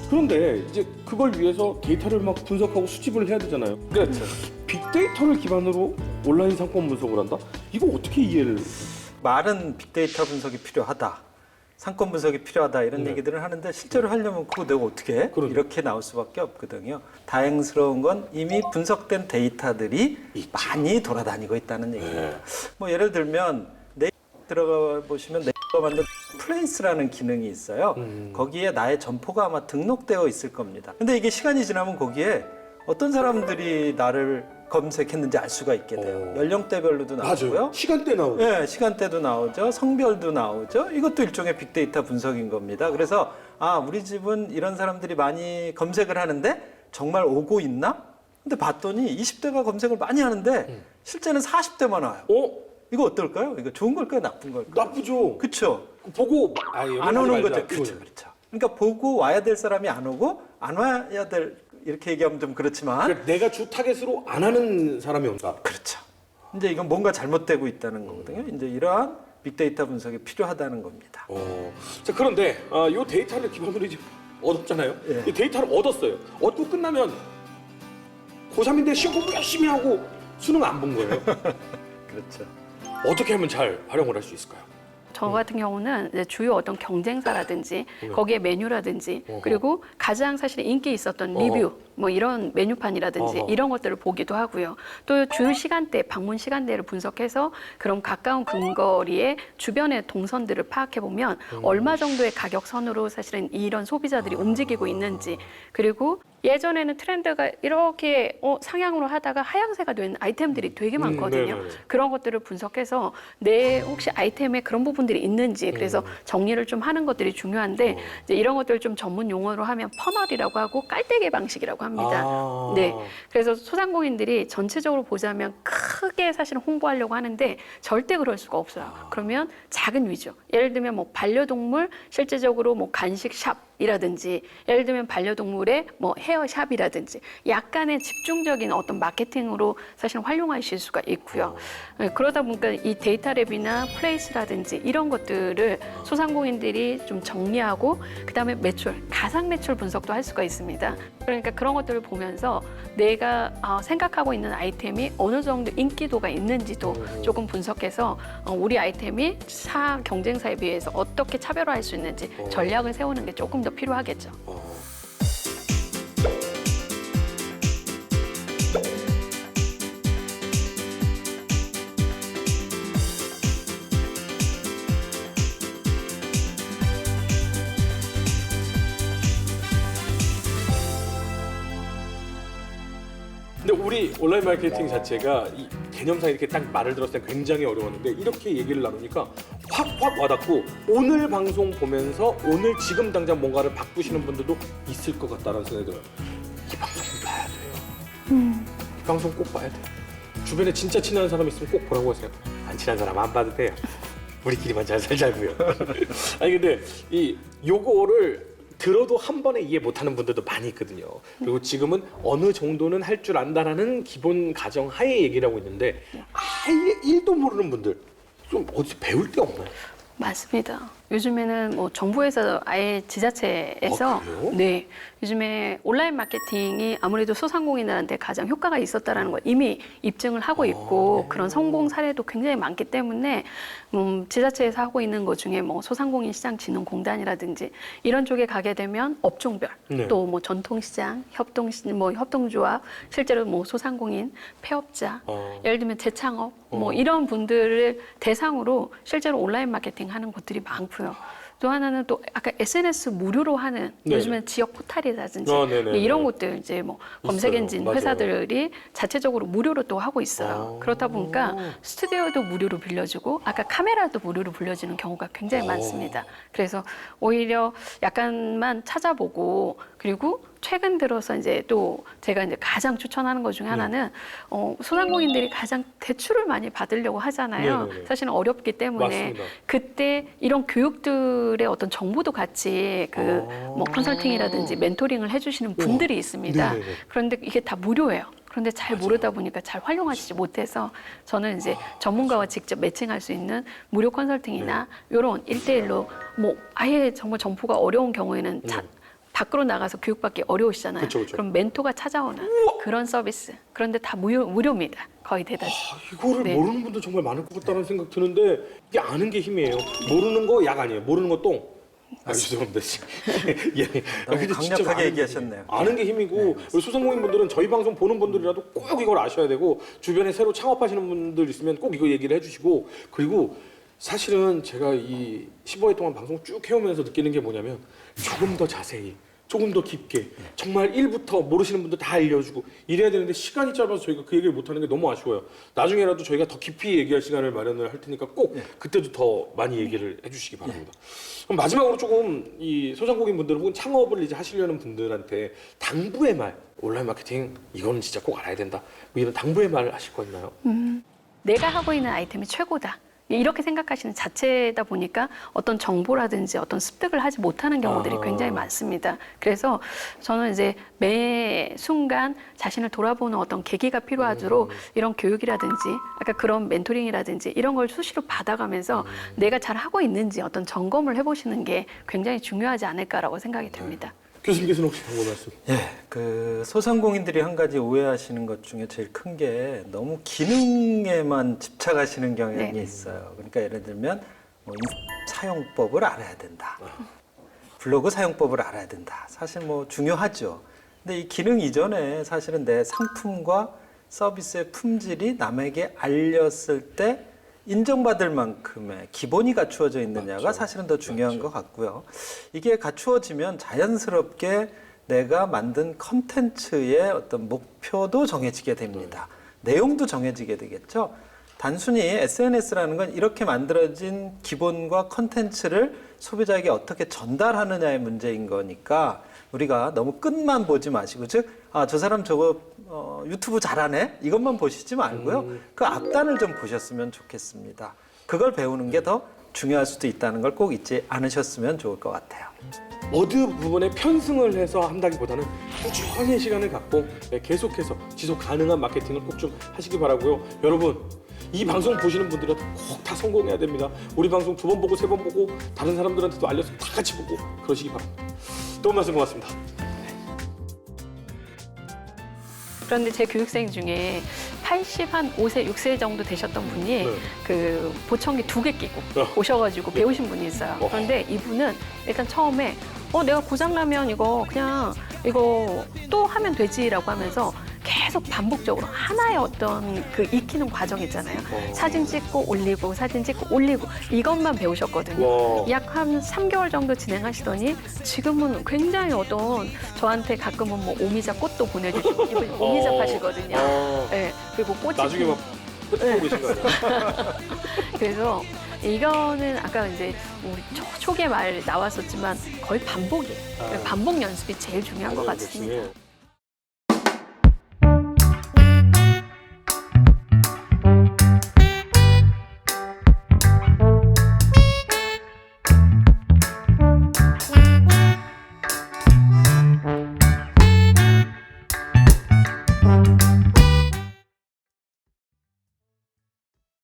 그런데 이제 그걸 위해서 데이터를 막 분석하고 수집을 해야 되잖아요. 그러니까 빅데이터를 기반으로 온라인 상권 분석을 한다? 이거 어떻게 이해를? 말은 빅데이터 분석이 필요하다, 상권 분석이 필요하다 이런 네. 얘기들을 하는데 실제로 하려면 그거 내가 어떻게 해? 그러네. 이렇게 나올 수밖에 없거든요. 다행스러운 건 이미 분석된 데이터들이 많이 돌아다니고 있다는 얘기입니다. 뭐 예를 들면 네이버 들어가 보시면 네이버가 만든 플레이스라는 기능이 있어요. 거기에 나의 점포가 아마 등록되어 있을 겁니다. 근데 이게 시간이 지나면 거기에 어떤 사람들이 나를 검색했는지 알 수가 있게 돼요. 연령대별로도 나오고요. 맞아요. 시간대 나오고. 네, 시간대도 나오죠. 성별도 나오죠. 이것도 일종의 빅데이터 분석인 겁니다. 그래서 아, 우리 집은 이런 사람들이 많이 검색을 하는데 정말 오고 있나? 근데 봤더니 20대가 검색을 많이 하는데 실제는 40대만 와요. 이거 어떨까요? 이거 좋은 걸까요? 나쁜 걸까요? 나쁘죠. 그렇죠. 보고 안 오는 거죠. 그렇죠. 그렇죠. 그러니까 보고 와야 될 사람이 안 오고 안 와야 될, 이렇게 얘기하면 좀 그렇지만 그러니까 내가 주 타겟으로 안 하는 사람이 온다. 그렇죠. 이제 이건 뭔가 잘못되고 있다는 거거든요. 이제 이러한 빅데이터 분석이 필요하다는 겁니다. 자, 그런데 이 데이터를 기반으로 이제 얻었잖아요. 예. 이 데이터를 얻었어요. 얻고 끝나면 고3인데 시험 공부 열심히 하고 수능 안 본 거예요. 그렇죠. 어떻게 하면 잘 활용을 할 수 있을까요? 저 같은 경우는 이제 주요 어떤 경쟁사라든지 거기에 메뉴라든지 그리고 가장 사실 인기 있었던 리뷰 뭐 이런 메뉴판이라든지 이런 것들을 보기도 하고요. 또 주요 시간대, 방문 시간대를 분석해서 그런 가까운 근거리의 주변의 동선들을 파악해 보면 얼마 정도의 가격선으로 사실은 이런 소비자들이 움직이고 있는지, 그리고 예전에는 트렌드가 이렇게 상향으로 하다가 하향세가 된 아이템들이 되게 많거든요. 네네네. 그런 것들을 분석해서 내 혹시 아이템에 그런 부분들이 있는지, 그래서 정리를 좀 하는 것들이 중요한데 이제 이런 것들을 좀 전문 용어로 하면 퍼널이라고 하고 깔때기 방식이라고 합니다. 네, 그래서 소상공인들이 전체적으로 보자면 크게 사실 홍보하려고 하는데 절대 그럴 수가 없어요. 그러면 작은 위주, 예를 들면 뭐 반려동물 실제적으로 뭐 간식 샵이라든지, 예를 들면 반려동물의 뭐 헤어샵이라든지 약간의 집중적인 어떤 마케팅으로 사실 활용하실 수가 있고요. 그러다 보니까 이 데이터랩이나 플레이스라든지 이런 것들을 소상공인들이 좀 정리하고 그다음에 매출, 가상 매출 분석도 할 수가 있습니다. 그러니까 그런 것들을 보면서 내가 생각하고 있는 아이템이 어느 정도 인기도가 있는지도 조금 분석해서 우리 아이템이 사 경쟁사에 비해서 어떻게 차별화할 수 있는지 전략을 세우는 게 조금 더 필요하겠죠. 근데 우리 온라인 마케팅 자체가 이 개념상 이렇게 딱 말을 들었을 때 굉장히 어려웠는데 이렇게 얘기를 나누니까 확 와닿고, 오늘 방송 보면서 오늘 지금 당장 뭔가를 바꾸시는 분들도 있을 것 같다는 생각이 들어요. 이 방송 봐야 돼요. 이 방송 꼭 봐야 돼요. 주변에 진짜 친한 사람 있으면 꼭 보라고 하세요. 안 친한 사람 안 봐도 돼요. 우리끼리만 잘 살자고요. 아니 근데 이 요거를 들어도 한 번에 이해 못하는 분들도 많이 있거든요. 그리고 지금은 어느 정도는 할 줄 안다라는 기본 가정 하에 얘기를 하고 있는데 아예 1도 모르는 분들 좀 어디서 배울 데 없나요? 맞습니다. 요즘에는 뭐 정부에서 아예 지자체에서 그래요? 네, 요즘에 온라인 마케팅이 아무래도 소상공인들한테 가장 효과가 있었다라는 걸 이미 입증을 하고 있고 그런 성공 사례도 굉장히 많기 때문에 지자체에서 하고 있는 것 중에 뭐 소상공인 시장 진흥공단이라든지 이런 쪽에 가게 되면 업종별 네. 또 뭐 전통시장, 협동조합, 실제로 뭐 소상공인, 폐업자, 예를 들면 재창업 뭐 이런 분들을 대상으로 실제로 온라인 마케팅 하는 곳들이 많고요. 또 하나는 또 아까 SNS 무료로 하는 네네. 요즘엔 지역 포탈이라든지 네네네. 이런 곳들 이제 뭐 검색 있어요. 엔진 맞아요. 회사들이 자체적으로 무료로 또 하고 있어요. 그렇다 보니까 스튜디오도 무료로 빌려주고 아까 카메라도 무료로 빌려주는 경우가 굉장히 많습니다. 그래서 오히려 약간만 찾아보고, 그리고 최근 들어서 이제 또 제가 이제 가장 추천하는 것 중에 하나는 소상공인들이 가장 대출을 많이 받으려고 하잖아요. 네네네. 사실은 어렵기 때문에 맞습니다. 그때 이런 교육들의 어떤 정보도 같이 그 뭐 컨설팅이라든지 멘토링을 해주시는 분들이 있습니다. 네네네. 그런데 이게 다 무료예요. 그런데 잘 모르다 보니까 잘 활용하시지 못해서 저는 이제 전문가와 직접 매칭할 수 있는 무료 컨설팅이나 이런 1대1로 뭐 아예 정말 점포가 어려운 경우에는 밖으로 나가서 교육받기 어려우시잖아요. 그쵸, 그쵸. 그럼 멘토가 찾아오는 그런 서비스. 그런데 다 무료입니다. 거의 대다수. 이거를 네. 모르는 분도 정말 많을 것 같다는 생각 드는데 이게 아는 게 힘이에요. 모르는 거 약 아니에요. 모르는 거 똥. 죄송합니다. 예. 너무 근데 진짜 강력하게 아는 얘기하셨네요. 게, 아는 게 힘이고 우리 소상공인분들은 저희 방송 보는 분들이라도 꼭 이걸 아셔야 되고 주변에 새로 창업하시는 분들 있으면 꼭 이거 얘기를 해주시고 그리고 사실은 제가 이 15회 동안 방송 쭉 해오면서 느끼는 게 뭐냐면 조금 더 자세히 조금 더 깊게 정말 1부터 모르시는 분들 다 알려주고 이래야 되는데 시간이 짧아서 저희가 그 얘기를 못하는 게 너무 아쉬워요. 나중에라도 저희가 더 깊이 얘기할 시간을 마련을 할 테니까 꼭 그때도 더 많이 얘기를 해주시기 바랍니다. 그럼 마지막으로 조금 이 소상공인 분들 혹은 창업을 이제 하시려는 분들한테 당부의 말, 온라인 마케팅 이거는 진짜 꼭 알아야 된다. 뭐 이런 당부의 말 하실 거 있나요? 내가 하고 있는 아이템이 최고다. 이렇게 생각하시는 자체다 보니까 어떤 정보라든지 어떤 습득을 하지 못하는 경우들이 굉장히 많습니다. 그래서 저는 이제 매 순간 자신을 돌아보는 어떤 계기가 필요하도록 이런 교육이라든지 아까 그런 멘토링이라든지 이런 걸 수시로 받아가면서 내가 잘 하고 있는지 어떤 점검을 해보시는 게 굉장히 중요하지 않을까라고 생각이 듭니다. 교수님께서는 혹시 당부 말씀? 예, 그 소상공인들이 한 가지 오해하시는 것 중에 제일 큰 게 너무 기능에만 집착하시는 경향이 네. 있어요. 그러니까 예를 들면 뭐 사용법을 알아야 된다. 블로그 사용법을 알아야 된다. 사실 뭐 중요하죠. 근데 이 기능 이전에 사실은 내 상품과 서비스의 품질이 남에게 알렸을 때 인정받을 만큼의 기본이 갖추어져 있느냐가 맞죠. 사실은 더 중요한 것 같고요. 이게 갖추어지면 자연스럽게 내가 만든 컨텐츠의 어떤 목표도 정해지게 됩니다. 내용도 정해지게 되겠죠. 단순히 SNS라는 건 이렇게 만들어진 기본과 컨텐츠를 소비자에게 어떻게 전달하느냐의 문제인 거니까 우리가 너무 끝만 보지 마시고 즉, 아, 저 사람 저거 유튜브 잘하네? 이것만 보시지 말고요. 그 앞단을 좀 보셨으면 좋겠습니다. 그걸 배우는 게 더 중요할 수도 있다는 걸 꼭 잊지 않으셨으면 좋을 것 같아요. 어느 부분에 편승을 해서 한다기보다는 꾸준히 시간을 갖고 계속해서 지속 가능한 마케팅을 꼭 좀 하시기 바라고요. 여러분, 이 방송 보시는 분들은 꼭 다 성공해야 됩니다. 우리 방송 2번 보고 3번 보고 다른 사람들한테도 알려서 다 같이 보고 그러시기 바랍니다. 도움 말씀 고맙습니다. 그런데 제 교육생 중에 85세, 6세 정도 되셨던 분이 네. 그 보청기 2개 끼고 오셔가지고 배우신 분이 있어요. 그런데 이분은 일단 처음에 내가 고장나면 이거 그냥 이거 또 하면 되지라고 하면서 계속 반복적으로 하나의 어떤 그 익히는 과정 있잖아요. 사진 찍고 올리고 사진 찍고 올리고 이것만 배우셨거든요. 와. 약 한 3개월 정도 진행하시더니 지금은 굉장히 어떤 저한테 가끔은 뭐 오미자 꽃도 보내주시고 이분 오미자 파시거든요. 네, 그리고 꽃이 나중에 막 흩어보고 계신 거 아니에요? 그래서 이거는 아까 이제 우리 초기에 말 나왔었지만 거의 반복이에요. 반복 연습이 제일 중요한 것 같습니다. 그렇지.